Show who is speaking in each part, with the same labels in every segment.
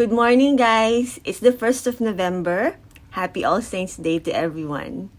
Speaker 1: Good morning, guys! It's the 1st of November. Happy All Saints Day to everyone.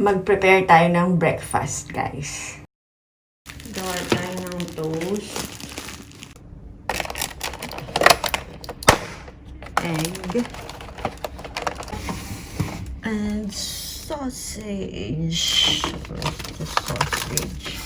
Speaker 1: Mag-prepare tayo ng breakfast, guys. Gawa tayo ng toast, egg, and sausage. Where's the sausage?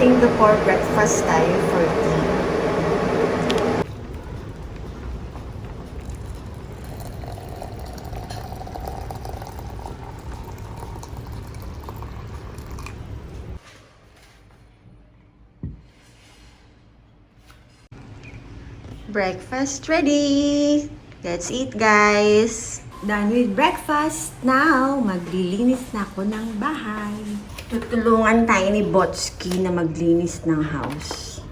Speaker 1: Singapore breakfast tayo for tea. Breakfast ready! Let's eat, guys! Done with breakfast. Now, maglilinis na ako ng bahay. Tutulungan tayo ni Botsky na maglinis ng house.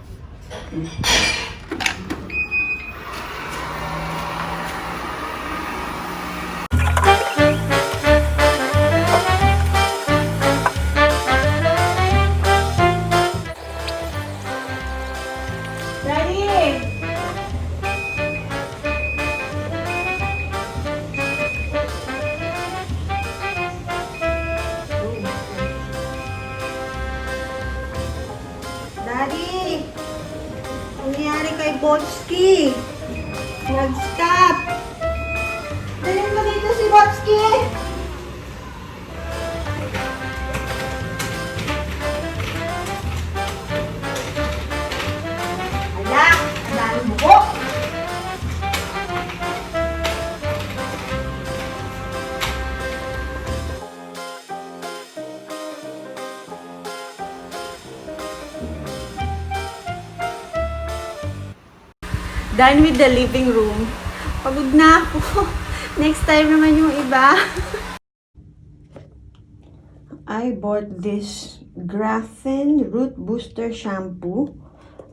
Speaker 1: Daddy! Ang nangyari kay Botsky? Nag-stop! Dalhin mo dito si Botsky! Ala! Ang daming buko! Done with the living room. Pagod na ako. Next time naman yung iba. I bought this Grafen Root Booster Shampoo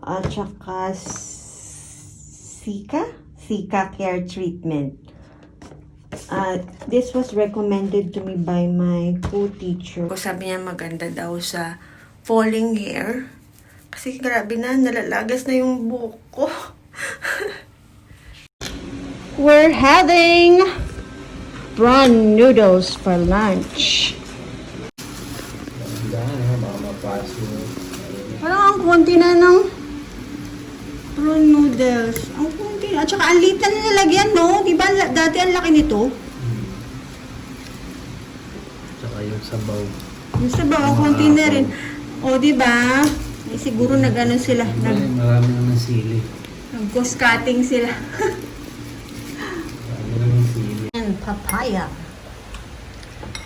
Speaker 1: at saka Sika Care Treatment. This was recommended to me by my co-teacher. Sabi niya maganda daw sa falling hair. Kasi grabe na, nalalagas na yung buhok ko. We're having prawn noodles for lunch. Parang ang konti na ng prawn noodles. Ang konti na. At saka ang liit na nilalagyan, no? Diba dati ang laki nito?
Speaker 2: Tsaka yung sabaw.
Speaker 1: Yung sabaw, ang konti na rin. O, diba? Siguro na gano'n sila.
Speaker 2: Marami naman sili.
Speaker 1: Nag-cost cutting sila.
Speaker 2: Marami naman sili.
Speaker 1: And papaya.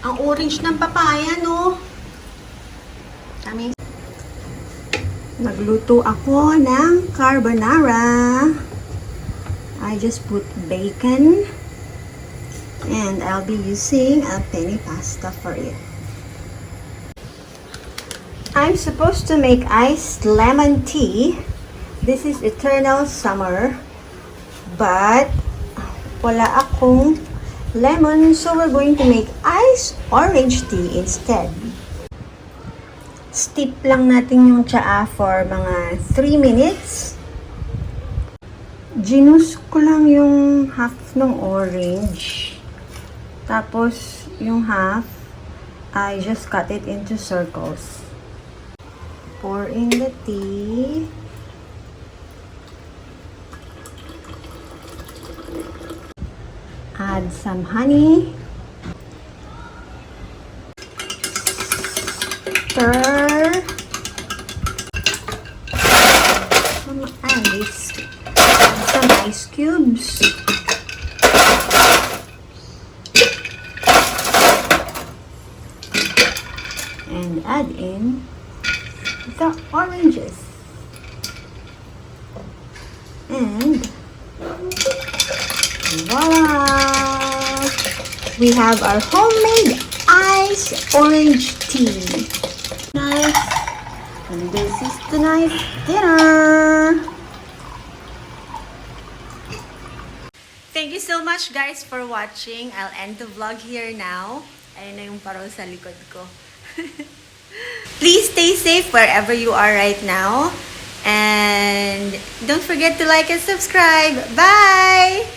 Speaker 1: Ang orange ng papaya, no? Kami. Nagluto ako ng carbonara. I just put bacon. And I'll be using a penny pasta for it. I'm supposed to make iced lemon tea. This is eternal summer. But wala akong lemon, so we're going to make iced orange tea instead. Steep lang natin yung tsaa for mga 3 minutes. Ginus ko lang yung half ng orange. Tapos yung half, I just cut it into circles. Pour in the tea. Add some honey. Stir. Some ice. Some ice cubes. And add in the oranges. And voila! We have our homemade ice orange tea. Nice. And this is the nice dinner. Thank you so much guys for watching. I'll end the vlog here now. Ayun na yung paraw sa likod ko. Please stay safe wherever you are right now. And don't forget to like and subscribe. Bye!